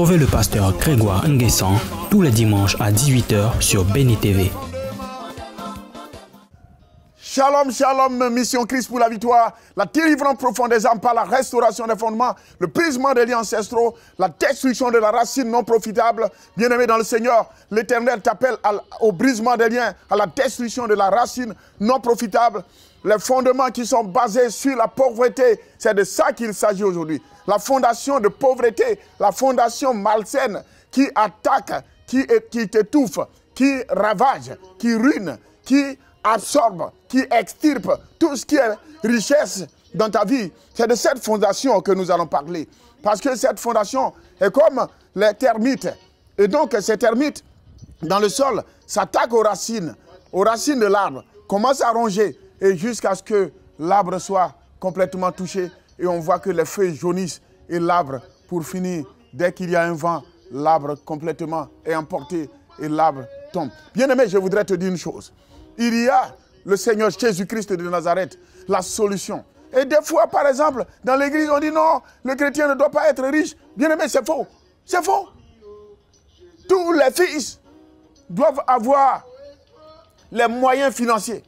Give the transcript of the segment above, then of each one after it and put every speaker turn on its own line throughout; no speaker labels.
Retrouvez le pasteur Grégoire Nguessan tous les dimanches à 18 h sur Béni TV.
Shalom, shalom, mission Christ pour la victoire, la délivrance profonde des âmes par la restauration des fondements, le brisement des liens ancestraux, la destruction de la racine non profitable. Bien-aimé dans le Seigneur, l'Éternel t'appelle au brisement des liens, à la destruction de la racine non profitable. Les fondements qui sont basés sur la pauvreté, c'est de ça qu'il s'agit aujourd'hui. La fondation de pauvreté, la fondation malsaine qui attaque, qui t'étouffe, qui ravage, qui ruine, qui absorbe, qui extirpe tout ce qui est richesse dans ta vie. C'est de cette fondation que nous allons parler. Parce que cette fondation est comme les termites. Et donc ces termites, dans le sol, s'attaquent aux racines de l'arbre, commencent à ronger, et jusqu'à ce que l'arbre soit complètement touché. Et on voit que les feuilles jaunissent et l'arbre, pour finir, dès qu'il y a un vent, l'arbre complètement est emporté et l'arbre tombe. Bien-aimé, je voudrais te dire une chose. Il y a le Seigneur Jésus-Christ de Nazareth, la solution. Et des fois, par exemple, dans l'église, on dit non, le chrétien ne doit pas être riche. Bien-aimé, c'est faux. C'est faux. Tous les fils doivent avoir les moyens financiers.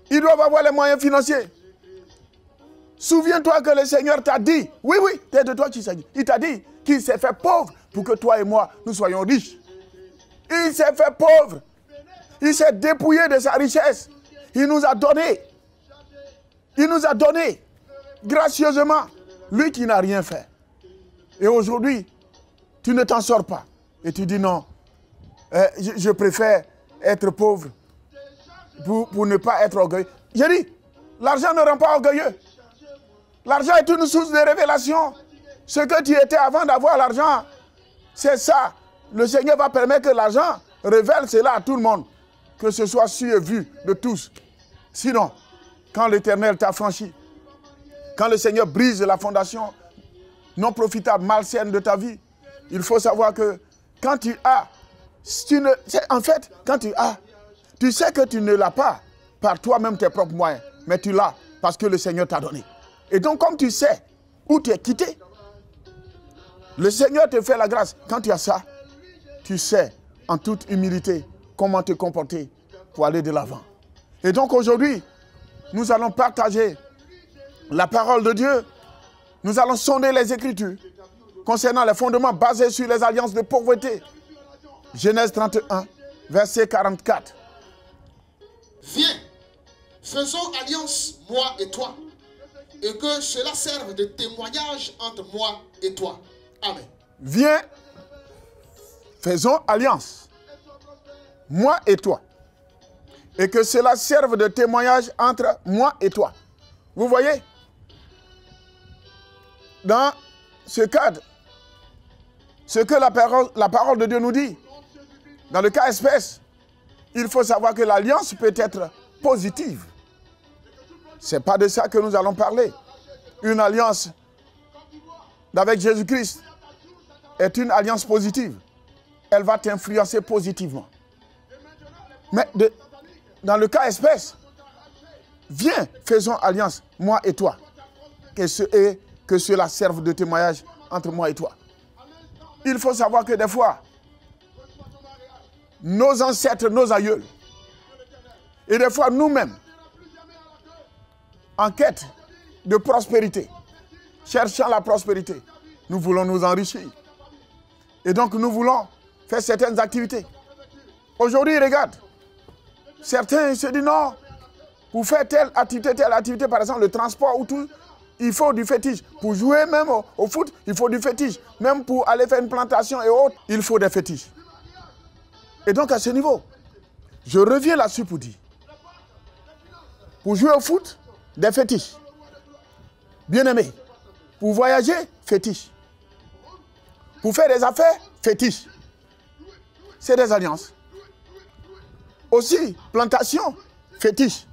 Ils doivent avoir les moyens financiers. Souviens-toi que le Seigneur t'a dit, oui, c'est de toi qu'il s'agit. Il t'a dit qu'il s'est fait pauvre pour que toi et moi, nous soyons riches. Il s'est fait pauvre. Il s'est dépouillé de sa richesse. Il nous a donné. Il nous a donné gracieusement. Lui qui n'a rien fait. Et aujourd'hui, tu ne t'en sors pas. Et tu dis non, je préfère être pauvre pour ne pas être orgueilleux. J'ai dit, l'argent ne rend pas orgueilleux. L'argent est une source de révélation. Ce que tu étais avant d'avoir l'argent, c'est ça. Le Seigneur va permettre que l'argent révèle cela à tout le monde. Que ce soit su et vu de tous. Sinon, quand l'Éternel t'a franchi, quand le Seigneur brise la fondation non profitable, malsaine de ta vie, il faut savoir que quand tu as, en fait, quand tu as, tu sais que tu ne l'as pas par toi-même tes propres moyens, mais tu l'as parce que le Seigneur t'a donné. Et donc, comme tu sais où tu es quitté, le Seigneur te fait la grâce. Quand tu as ça, tu sais en toute humilité comment te comporter pour aller de l'avant. Et donc aujourd'hui, nous allons partager la parole de Dieu. Nous allons sonder les Écritures concernant les fondements basés sur les alliances de pauvreté. Genèse 31, verset 44.
Viens, faisons alliance, moi et toi, et que cela serve de témoignage entre moi et toi. Amen.
Viens, faisons alliance, moi et toi, et que cela serve de témoignage entre moi et toi. Vous voyez, dans ce cadre, ce que la parole de Dieu nous dit, dans le cas espèce, il faut savoir que l'alliance peut être positive. Ce n'est pas de ça que nous allons parler. Une alliance avec Jésus-Christ est une alliance positive. Elle va t'influencer positivement. Mais dans le cas espèce, viens, faisons alliance, moi et toi. Que cela serve de témoignage entre moi et toi. Il faut savoir que des fois, nos ancêtres, nos aïeuls, et des fois nous-mêmes, en quête de prospérité, cherchant la prospérité, nous voulons nous enrichir. Et donc nous voulons faire certaines activités. Aujourd'hui, regarde, certains se disent non, pour faire telle activité, par exemple le transport ou tout, il faut du fétiche. Pour jouer même au foot, il faut du fétiche. Même pour aller faire une plantation et autres, il faut des fétiches. Et donc à ce niveau, je reviens là-dessus pour dire, pour jouer au foot, des fétiches. Bien-aimé, pour voyager, fétiche. Pour faire des affaires, fétiche. C'est des alliances. Aussi, plantation, fétiche.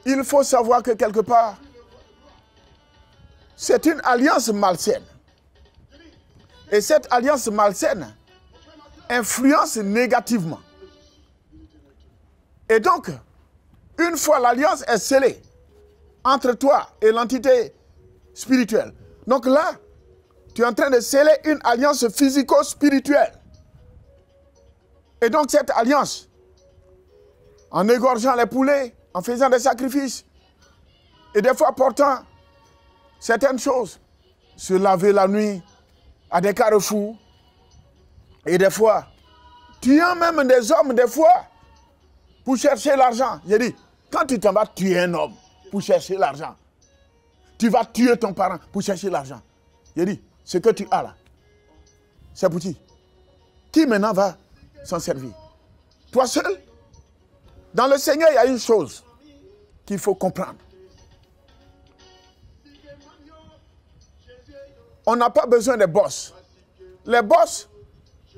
Il faut savoir que quelque part, c'est une alliance malsaine. Et cette alliance malsaine influence négativement. Et donc, une fois l'alliance est scellée entre toi et l'entité spirituelle, donc là, Tu es en train de sceller une alliance physico-spirituelle. Et donc cette alliance, en égorgeant les poulets, en faisant des sacrifices, et des fois portant certaines choses, se laver la nuit à des carrefours, et des fois, tuant même des hommes, des fois, pour chercher l'argent. J'ai dit, quand tu t'en vas tuer un homme pour chercher l'argent, tu vas tuer ton parent pour chercher l'argent. J'ai dit, ce que tu as là, c'est pour qui? Qui maintenant va s'en servir? Toi seul? Dans le Seigneur, il y a une chose qu'il faut comprendre. On n'a pas besoin des boss. Les boss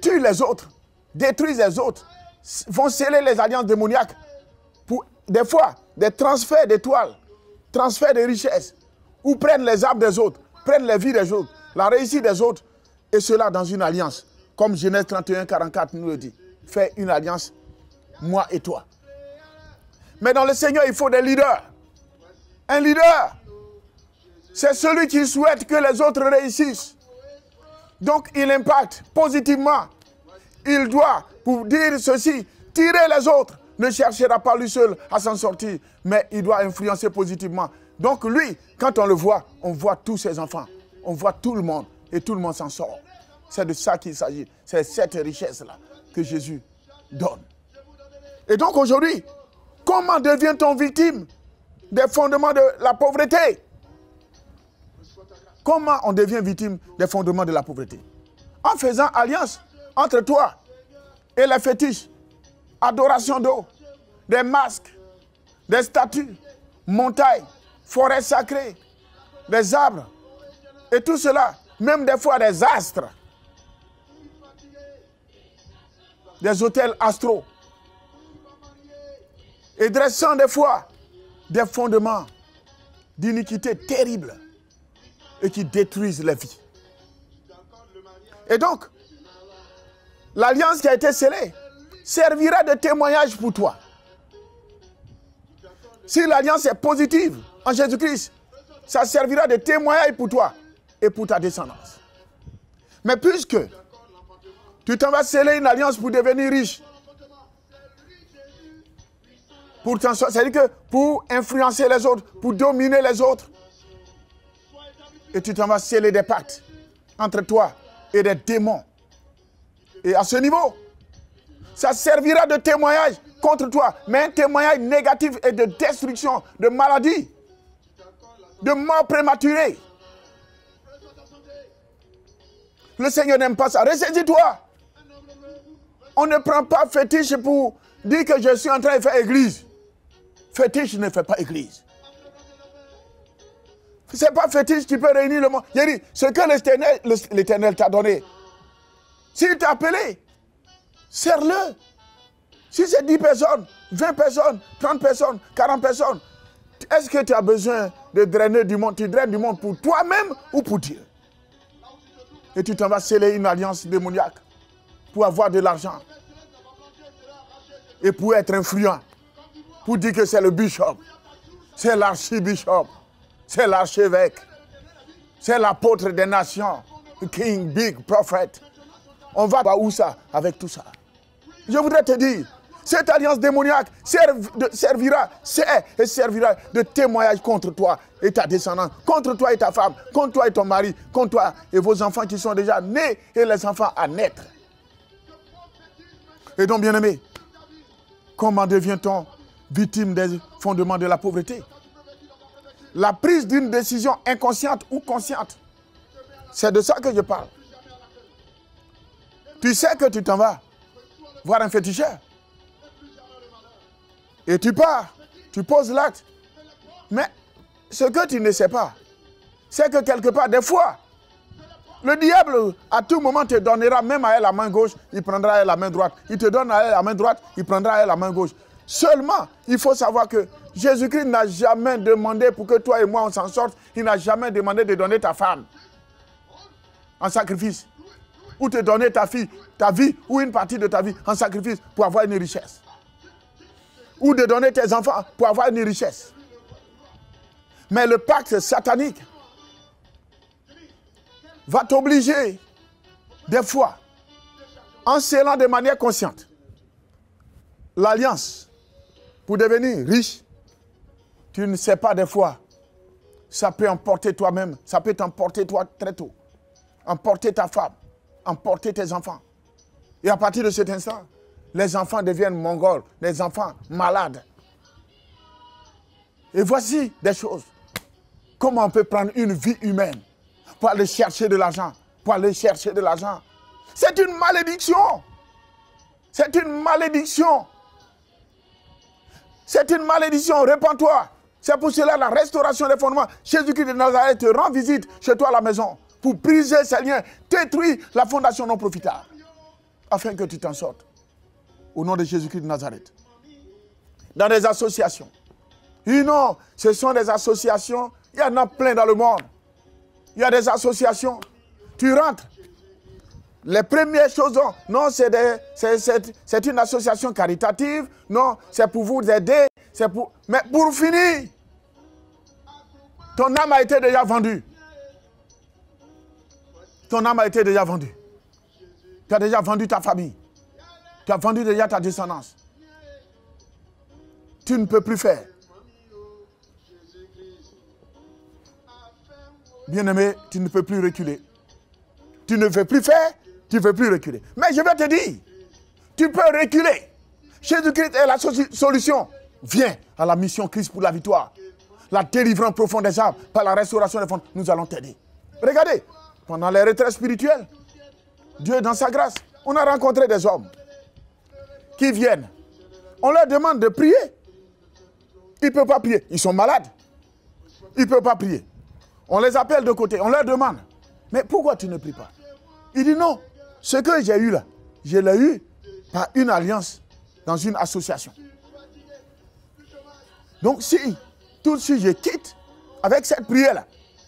tuent les autres, détruisent les autres, vont sceller les alliances démoniaques pour, des fois, des transferts d'étoiles, transferts de richesses, ou prennent les arbres des autres, prennent les vies des autres, la réussite des autres, et cela dans une alliance. Comme Genèse 31, 44 nous le dit. Fais une alliance, moi et toi. Mais dans le Seigneur, il faut des leaders. Un leader, c'est celui qui souhaite que les autres réussissent. Donc, il impacte positivement. Il doit, pour dire ceci, tirer les autres. Ne cherchera pas lui seul à s'en sortir, mais il doit influencer positivement. Donc, lui, quand on le voit, on voit tous ses enfants. On voit tout le monde, et tout le monde s'en sort. C'est de ça qu'il s'agit. C'est cette richesse-là que Jésus donne. Et donc, aujourd'hui, comment devient-on victime des fondements de la pauvreté? Comment on devient victime des fondements de la pauvreté? En faisant alliance entre toi et les fétiches, adoration d'eau, des masques, des statues, montagnes, forêts sacrées, des arbres, et tout cela, même des fois des astres, des hôtels astraux, et dressant des fois des fondements d'iniquité terribles et qui détruisent les vies. Et donc, l'alliance qui a été scellée servira de témoignage pour toi. Si l'alliance est positive en Jésus-Christ, ça servira de témoignage pour toi et pour ta descendance. Mais puisque tu t'en vas sceller une alliance pour devenir riche, c'est-à-dire que pour influencer les autres, pour dominer les autres, et tu t'en vas sceller des pactes entre toi et des démons. Et à ce niveau, ça servira de témoignage contre toi, mais un témoignage négatif et de destruction, de maladie, de mort prématurée. Le Seigneur n'aime pas ça. Ressaisis-toi. On ne prend pas fétiche pour dire que je suis en train de faire église. Fétiche ne fait pas église. Ce n'est pas fétiche qui peut réunir le monde. Il dit, ce que l'Éternel t'a donné, s'il t'a appelé, serre-le. Si c'est 10 personnes, 20 personnes, 30 personnes, 40 personnes, est-ce que tu as besoin de drainer du monde? Tu draines du monde pour toi-même ou pour Dieu? Et tu t'en vas sceller une alliance démoniaque pour avoir de l'argent et pour être influent, pour dire que c'est le bishop, c'est l'archibishop, c'est l'archevêque, c'est l'apôtre des nations, le king, big prophet. On va où ça avec tout ça? Je voudrais te dire, cette alliance démoniaque servira de témoignage contre toi et ta descendance, contre toi et ta femme, contre toi et ton mari, contre toi et vos enfants qui sont déjà nés et les enfants à naître. Et donc, bien-aimé, comment devient-on victime des fondements de la pauvreté? La prise d'une décision inconsciente ou consciente, c'est de ça que je parle. Tu sais que tu t'en vas voir un féticheur. Et tu pars, tu poses l'acte. Mais ce que tu ne sais pas, c'est que quelque part, des fois, le diable, à tout moment, te donnera même à elle la main gauche, il prendra à elle la main droite. Il te donne à elle la main droite, il prendra à elle la main gauche. Seulement, il faut savoir que Jésus-Christ n'a jamais demandé pour que toi et moi on s'en sorte. Il n'a jamais demandé de donner ta femme en sacrifice. Ou te donner ta fille, ta vie, ou une partie de ta vie en sacrifice pour avoir une richesse. Ou de donner tes enfants pour avoir une richesse. Mais le pacte satanique va t'obliger, des fois, en scellant de manière consciente l'alliance pour devenir riche, tu ne sais pas des fois, ça peut emporter toi-même, ça peut t'emporter toi très tôt, emporter ta femme, emporter tes enfants. Et à partir de cet instant, les enfants deviennent mongols, les enfants malades. Et voici des choses. Comment on peut prendre une vie humaine pour aller chercher de l'argent, pour aller chercher de l'argent. C'est une malédiction. C'est une malédiction. C'est une malédiction. Répands-toi. C'est pour cela la restauration des fondements. Jésus-Christ de Nazareth te rend visite chez toi à la maison pour briser ces liens, détruire la fondation non profitable, afin que tu t'en sortes. Au nom de Jésus-Christ de Nazareth. Dans des associations. Et non, ce sont des associations, il y en a plein dans le monde. Il y a des associations. Tu rentres. Les premières choses, non, c'est une association caritative. Non, c'est pour vous aider. Mais pour finir, ton âme a été déjà vendue. Ton âme a été déjà vendue. Tu as déjà vendu ta famille. Tu as vendu déjà ta descendance. Tu ne peux plus faire. Bien-aimé, tu ne peux plus reculer. Tu ne veux plus faire, tu ne veux plus reculer. Mais je vais te dire, tu peux reculer. Jésus-Christ est la solution. Viens à la mission Christ pour la victoire. La délivrance profonde des âmes par la restauration des fonds. Nous allons t'aider. Regardez, pendant les retraites spirituelles, Dieu dans sa grâce, on a rencontré des hommes qui viennent. On leur demande de prier. Ils ne peuvent pas prier. Ils sont malades. Ils ne peuvent pas prier. On les appelle de côté. On leur demande. Mais pourquoi tu ne pries pas? Il dit non. Ce que j'ai eu là, je l'ai eu par une alliance dans une association. Donc si tout de suite je quitte avec cette prière-là,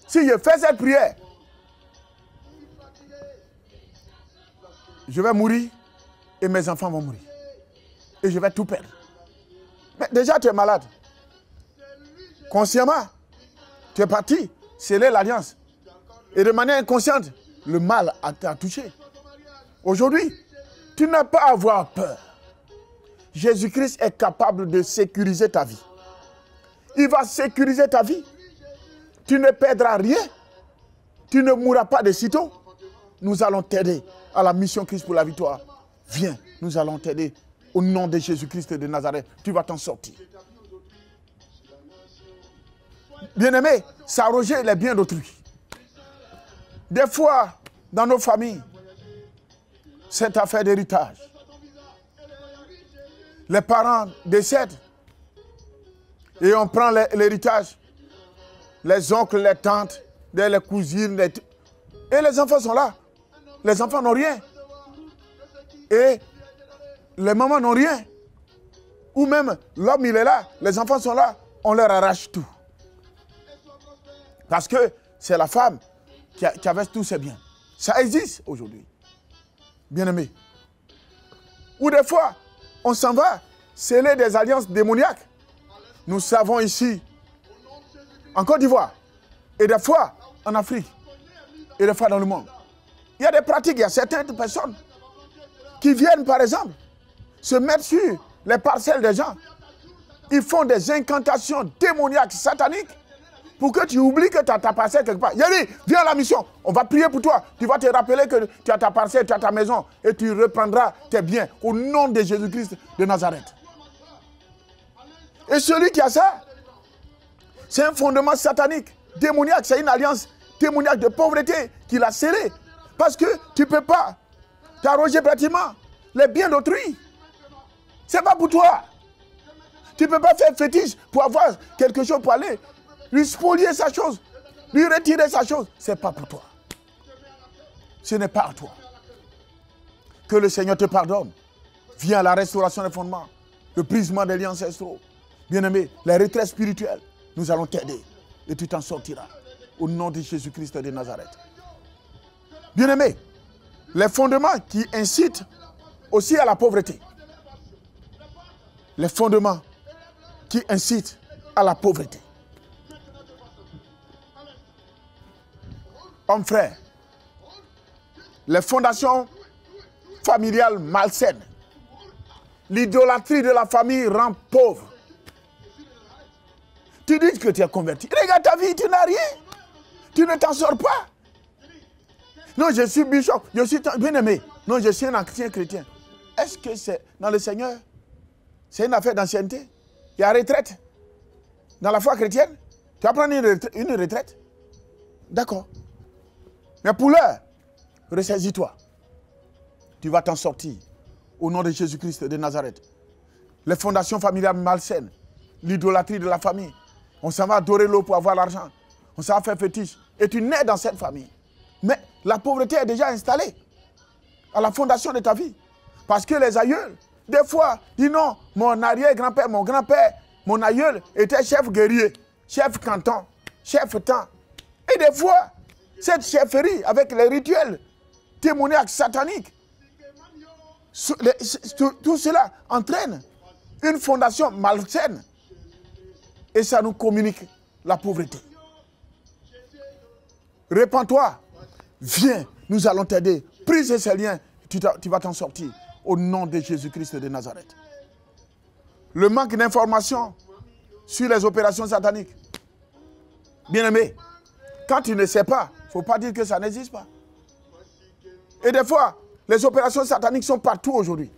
si je fais cette prière, je vais mourir et mes enfants vont mourir. Et je vais tout perdre. Mais déjà tu es malade. Consciemment, tu es parti sceller l'alliance. Et de manière inconsciente, le mal t'a touché. Aujourd'hui, tu n'as pas à avoir peur. Jésus-Christ est capable de sécuriser ta vie. Il va sécuriser ta vie. Tu ne perdras rien. Tu ne mourras pas de sitôt. Nous allons t'aider à la mission Christ pour la victoire. Viens, nous allons t'aider au nom de Jésus-Christ de Nazareth. Tu vas t'en sortir. Bien-aimé, s'arroger les biens d'autrui. Des fois, dans nos familles, cette affaire d'héritage. Les parents décèdent et on prend l'héritage. Les oncles, les tantes, les cousines, et les enfants sont là. Les enfants n'ont rien. Et les mamans n'ont rien. Ou même l'homme, il est là, les enfants sont là, on leur arrache tout. Parce que c'est la femme qui avait tous ses biens. Ça existe aujourd'hui. Bien-aimé. Ou des fois, on s'en va sceller des alliances démoniaques. Nous savons ici, en Côte d'Ivoire, et des fois en Afrique, et des fois dans le monde. Il y a des pratiques, il y a certaines personnes qui viennent, par exemple, se mettre sur les parcelles des gens. Ils font des incantations démoniaques, sataniques, pour que tu oublies que tu as ta parcelle quelque part. Yéli, viens à la mission, on va prier pour toi. Tu vas te rappeler que tu as ta parcelle, tu as ta maison, et tu reprendras tes biens au nom de Jésus-Christ de Nazareth. Et celui qui a ça, c'est un fondement satanique, démoniaque, c'est une alliance démoniaque de pauvreté qu'il a scellée. Parce que tu ne peux pas t'arroger pratiquement les biens d'autrui. Ce n'est pas pour toi. Tu ne peux pas faire fétiche pour avoir quelque chose pour aller lui spolier sa chose, lui retirer sa chose. Ce n'est pas pour toi. Ce n'est pas à toi. Que le Seigneur te pardonne. Viens à la restauration des fondements, le brisement des liens ancestraux. Bien-aimé, les retraites spirituelles, nous allons t'aider et tu t'en sortiras. Au nom de Jésus-Christ de Nazareth. Bien-aimé, les fondements qui incitent aussi à la pauvreté. Les fondements qui incitent à la pauvreté. Homme frère, les fondations familiales malsaines. L'idolâtrie de la famille rend pauvre. Tu dis que tu es converti. Regarde ta vie, tu n'as rien. Tu ne t'en sors pas. Non, je suis bishop, je suis bien-aimé. Non, je suis un ancien chrétien. Est-ce que c'est dans le Seigneur? C'est une affaire d'ancienneté. Il y a retraite. Dans la foi chrétienne, tu vas prendre une retraite. D'accord. Mais pour l'heure, ressaisis-toi. Tu vas t'en sortir. Au nom de Jésus-Christ de Nazareth. Les fondations familiales malsaines. L'idolâtrie de la famille. On s'en va adorer l'eau pour avoir l'argent. On s'en va faire fétiche. Et tu nais dans cette famille. Mais la pauvreté est déjà installée à la fondation de ta vie. Parce que les aïeuls, des fois, disent non, mon arrière-grand-père, mon grand-père, mon aïeul était chef guerrier, chef canton, chef temps. Et des fois, cette chefferie avec les rituels démoniaques, sataniques, tout cela entraîne une fondation malsaine. Et ça nous communique la pauvreté. Répands-toi. Viens, nous allons t'aider. Brise ces liens, tu vas t'en sortir. Au nom de Jésus-Christ de Nazareth. Le manque d'informations sur les opérations sataniques. Bien-aimé, quand tu ne sais pas, il ne faut pas dire que ça n'existe pas. Et des fois, les opérations sataniques sont partout aujourd'hui.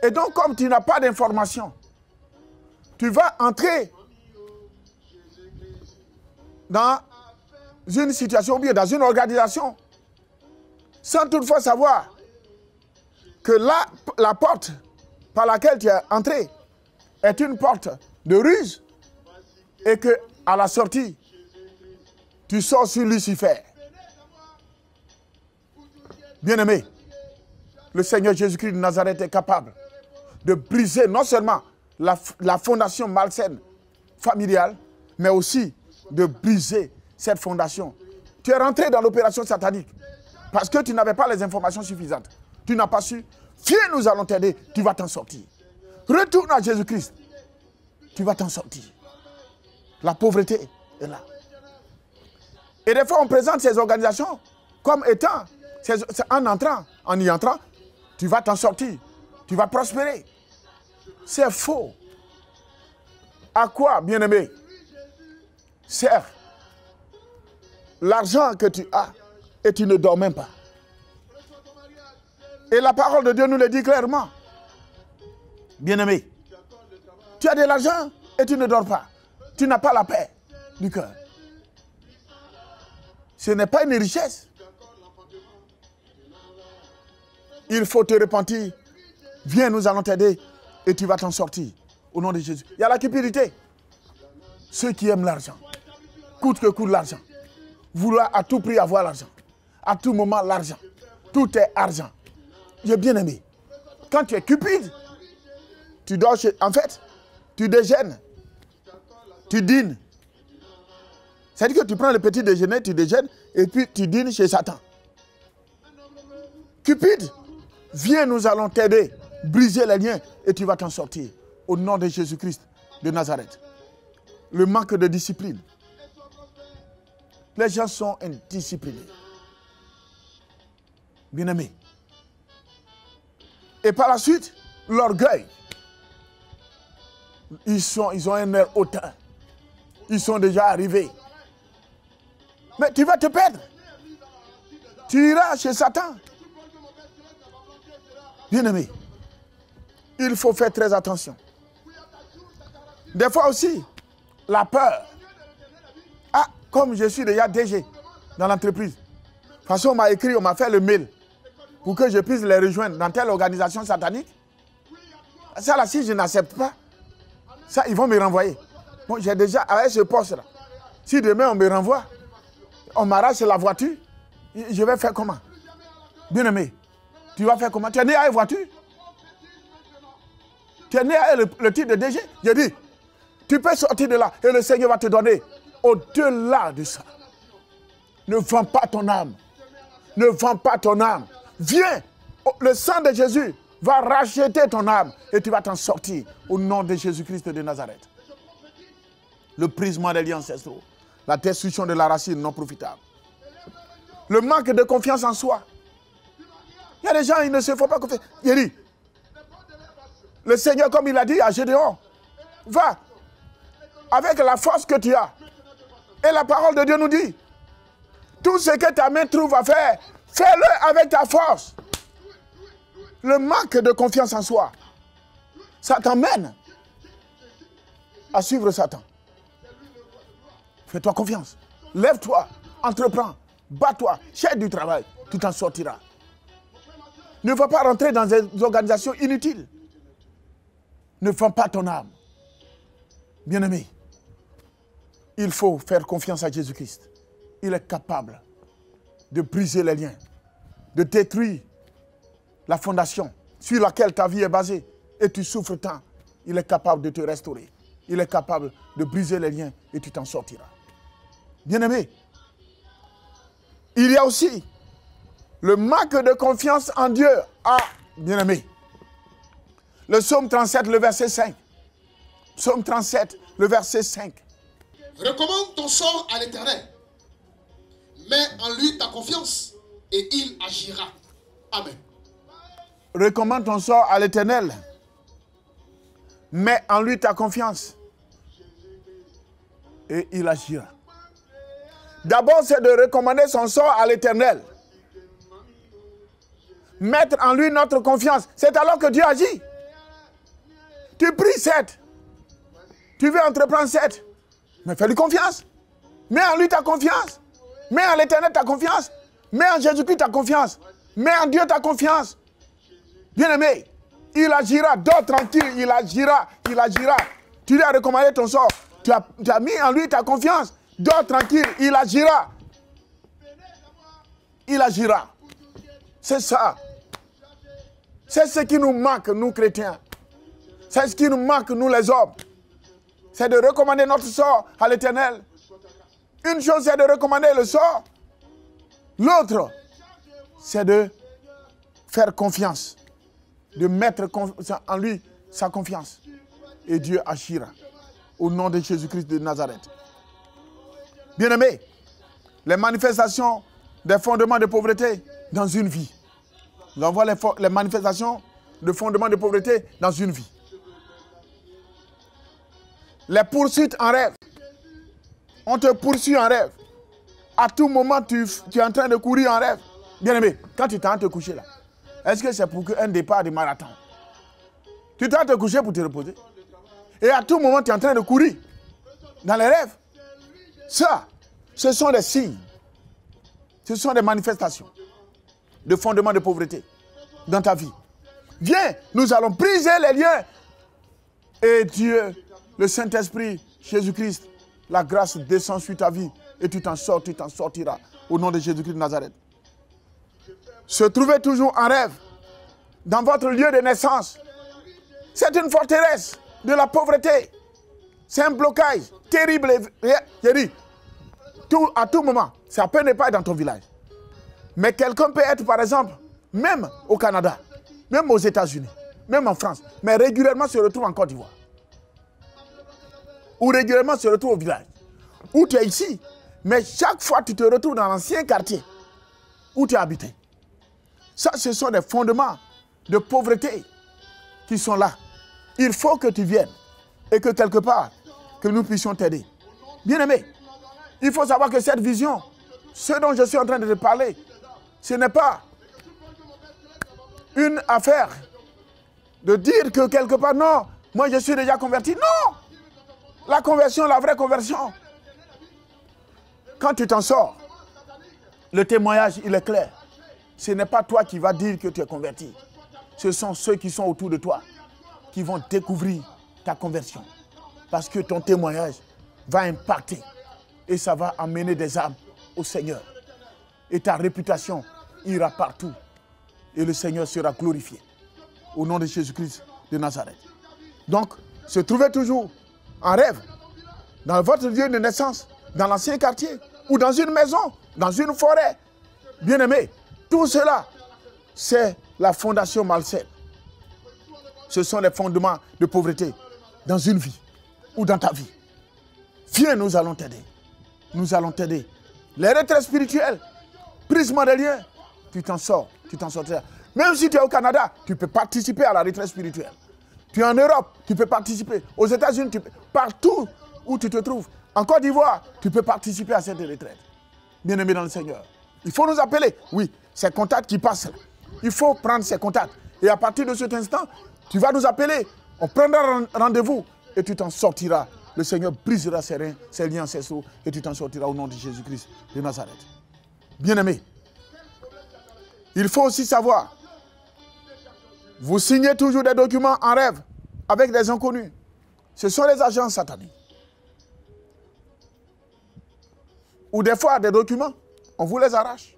Et donc, comme tu n'as pas d'informations, tu vas entrer dans une situation ou bien dans une organisation sans toutefois savoir que la porte par laquelle tu es entré est une porte de ruse et que à la sortie, tu sors sur Lucifer. Bien-aimé, le Seigneur Jésus-Christ de Nazareth est capable de briser non seulement la fondation malsaine familiale, mais aussi de briser cette fondation. Tu es rentré dans l'opération satanique parce que tu n'avais pas les informations suffisantes. Tu n'as pas su. Viens, nous allons t'aider. Tu vas t'en sortir. Retourne à Jésus-Christ. Tu vas t'en sortir. La pauvreté est là. Et des fois, on présente ces organisations comme étant, en y entrant, tu vas t'en sortir. Tu vas prospérer. C'est faux. À quoi, bien-aimé, sert l'argent que tu as et tu ne dors même pas? Et la parole de Dieu nous le dit clairement. Bien-aimé, tu as de l'argent et tu ne dors pas. Tu n'as pas la paix du cœur. Ce n'est pas une richesse. Il faut te repentir. Viens, nous allons t'aider et tu vas t'en sortir. Au nom de Jésus. Il y a la cupidité. Ceux qui aiment l'argent. Coûte que coûte l'argent. Vouloir à tout prix avoir l'argent. À tout moment l'argent. Tout est argent. J'ai bien aimé. Quand tu es cupide, tu dors chez... En fait, tu déjeunes. Tu dînes. C'est-à-dire que tu prends le petit déjeuner, tu déjeunes et puis tu dînes chez Satan. Cupide, viens, nous allons t'aider. Briser les liens et tu vas t'en sortir. Au nom de Jésus-Christ de Nazareth. Le manque de discipline. Les gens sont indisciplinés. Bien-aimés. Et par la suite, l'orgueil. Ils ont un air hautain. Ils sont déjà arrivés. Mais tu vas te perdre. Tu iras chez Satan. Bien-aimé, il faut faire très attention. Des fois aussi, la peur. Ah, comme je suis déjà DG dans l'entreprise. De toute façon, on m'a écrit, on m'a fait le mail pour que je puisse les rejoindre dans telle organisation satanique. Ça là, si je n'accepte pas, ça, ils vont me renvoyer. Bon, j'ai déjà, avec ce poste-là, si demain on me renvoie, on m'arrache la voiture, je vais faire comment? Bien-aimé, tu vas faire comment? Tu es né à une voiture? Tu es né à le titre de DG? J'ai dit, tu peux sortir de là et le Seigneur va te donner au-delà de ça. Ne vends pas ton âme. Ne vends pas ton âme. Viens, le sang de Jésus va racheter ton âme et tu vas t'en sortir au nom de Jésus-Christ de Nazareth. Le brisement des liens ancestraux, la destruction de la racine non profitable, Le manque de confiance en soi. Il y a des gens, ils ne se font pas confiance. Il dit, le Seigneur, comme il a dit à Gédéon, va avec la force que tu as. Et la parole de Dieu nous dit, tout ce que ta main trouve à faire, fais-le avec ta force. Le manque de confiance en soi, ça t'emmène à suivre Satan. Fais-toi confiance. Lève-toi, entreprends, bats-toi, cherche du travail, tu t'en sortiras. Ne va pas rentrer dans des organisations inutiles. Ne fends pas ton âme. Bien-aimé, il faut faire confiance à Jésus-Christ. Il est capable de briser les liens, de détruire la fondation sur laquelle ta vie est basée et tu souffres tant. Il est capable de te restaurer. Il est capable de briser les liens et tu t'en sortiras. Bien-aimé, il y a aussi le manque de confiance en Dieu. Ah, bien-aimé, le psaume 37, le verset 5. Psaume 37, le verset 5.
Recommande ton sort à l'Éternel. Mets en lui ta confiance et il agira. Amen.
Recommande ton sort à l'Éternel. Mets en lui ta confiance et il agira. D'abord, c'est de recommander son sort à l'Éternel. Mettre en lui notre confiance. C'est alors que Dieu agit. Tu pries 7. Tu veux entreprendre 7. Mais fais-lui confiance. Mets en lui ta confiance. Mets en l'Éternel ta confiance. Mets en Jésus-Christ ta confiance. Mets en Dieu ta confiance. Bien-aimé, il agira. Dors tranquille, il agira. Il agira. Tu lui as recommandé ton sort. Tu as mis en lui ta confiance. Dors tranquille, il agira. Il agira. C'est ça. C'est ce qui nous manque, nous chrétiens. C'est ce qui nous manque, nous les hommes. C'est de recommander notre sort à l'Éternel. Une chose, c'est de recommander le sort. L'autre, c'est de faire confiance. De mettre en lui sa confiance. Et Dieu agira. Au nom de Jésus-Christ de Nazareth. Bien-aimés, les manifestations des fondements de pauvreté dans une vie. Nous avons les manifestations de fondements de pauvreté dans une vie. Les poursuites en rêve. On te poursuit en rêve. À tout moment, tu es en train de courir en rêve. Bien-aimé, quand tu t'en te coucher là, est-ce que c'est pour un départ de marathon? Tu t'en te coucher pour te reposer. Et à tout moment, tu es en train de courir dans les rêves. Ça, ce sont des signes. Ce sont des manifestations de fondement de pauvreté dans ta vie. Viens, nous allons briser les liens. Et Dieu, le Saint-Esprit, Jésus-Christ, la grâce descend sur ta vie et tu t'en sortiras au nom de Jésus-Christ de Nazareth. Se trouver toujours en rêve dans votre lieu de naissance, c'est une forteresse de la pauvreté. C'est un blocage terrible. J'ai dit, à tout moment, ça peut ne pas être dans ton village. Mais quelqu'un peut être, par exemple, même au Canada, même aux États-Unis, même en France, mais régulièrement se retrouve en Côte d'Ivoire. Ou régulièrement se retrouve au village. Ou tu es ici, mais chaque fois tu te retrouves dans l'ancien quartier où tu as habité. Ça, ce sont des fondements de pauvreté qui sont là. Il faut que tu viennes et que quelque part, que nous puissions t'aider. Bien-aimé, il faut savoir que cette vision, ce dont je suis en train de te parler, ce n'est pas une affaire de dire que quelque part, non, moi je suis déjà converti. Non! La conversion, la vraie conversion. Quand tu t'en sors, le témoignage, il est clair. Ce n'est pas toi qui vas dire que tu es converti. Ce sont ceux qui sont autour de toi qui vont découvrir ta conversion. Parce que ton témoignage va impacter et ça va amener des âmes au Seigneur. Et ta réputation ira partout. Et le Seigneur sera glorifié. Au nom de Jésus-Christ de Nazareth. Donc, se trouver toujours en rêve, dans votre lieu de naissance, dans l'ancien quartier, ou dans une maison, dans une forêt. Bien-aimé, tout cela, c'est la fondation malsaine. Ce sont les fondements de pauvreté dans une vie ou dans ta vie. Viens, nous allons t'aider. Nous allons t'aider. Les retraites spirituelles brisement des liens, tu t'en sors, tu t'en sortiras. Même si tu es au Canada, tu peux participer à la retraite spirituelle. Tu es en Europe, tu peux participer. Aux États-Unis, partout où tu te trouves. En Côte d'Ivoire, tu peux participer à cette retraite. Bien-aimé dans le Seigneur. Il faut nous appeler. Oui, ces contacts qui passent. Il faut prendre ces contacts. Et à partir de cet instant, tu vas nous appeler. On prendra rendez-vous et tu t'en sortiras. Le Seigneur brisera ses reins, ses liens ancestraux et tu t'en sortiras au nom de Jésus-Christ de Nazareth. Bien-aimé, il faut aussi savoir, vous signez toujours des documents en rêve avec des inconnus. Ce sont les agents sataniques. Ou des fois, des documents, on vous les arrache.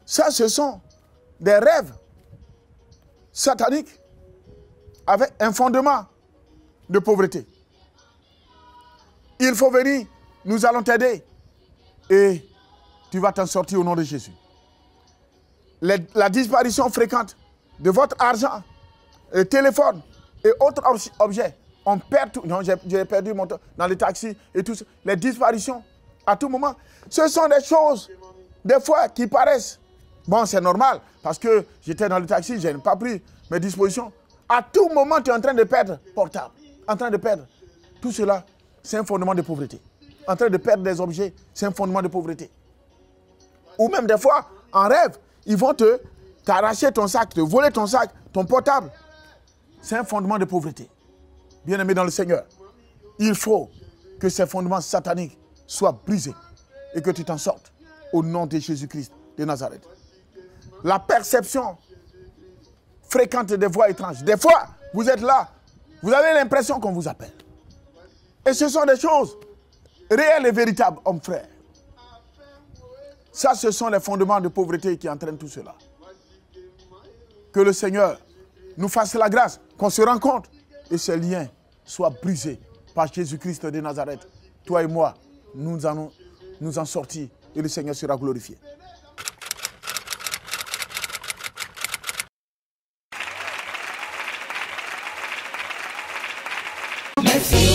Ça, ce sont des rêves sataniques avec un fondement de pauvreté. Il faut venir, nous allons t'aider et tu vas t'en sortir au nom de Jésus. La disparition fréquente de votre argent, le téléphone et autres objets, on perd tout. Non, j'ai perdu mon temps dans les taxis et tout ça. Les disparitions à tout moment, ce sont des choses, des fois, qui paraissent. Bon, c'est normal, parce que j'étais dans le taxi, je n'ai pas pris mes dispositions. À tout moment, tu es en train de perdre portable, en train de perdre. Tout cela, c'est un fondement de pauvreté. En train de perdre des objets, c'est un fondement de pauvreté. Ou même des fois, en rêve, ils vont t'arracher ton sac, te voler ton sac, ton portable. C'est un fondement de pauvreté. Bien-aimé dans le Seigneur, il faut que ces fondements sataniques soient brisés et que tu t'en sortes au nom de Jésus-Christ de Nazareth. La perception fréquente des voix étranges. Des fois, vous êtes là, vous avez l'impression qu'on vous appelle. Et ce sont des choses réelles et véritables, hommes frères. Ça, ce sont les fondements de pauvreté qui entraînent tout cela. Que le Seigneur nous fasse la grâce, qu'on se rencontre et ces liens soient brisés par Jésus-Christ de Nazareth. Toi et moi, nous allons nous en sortir et le Seigneur sera glorifié.
Merci.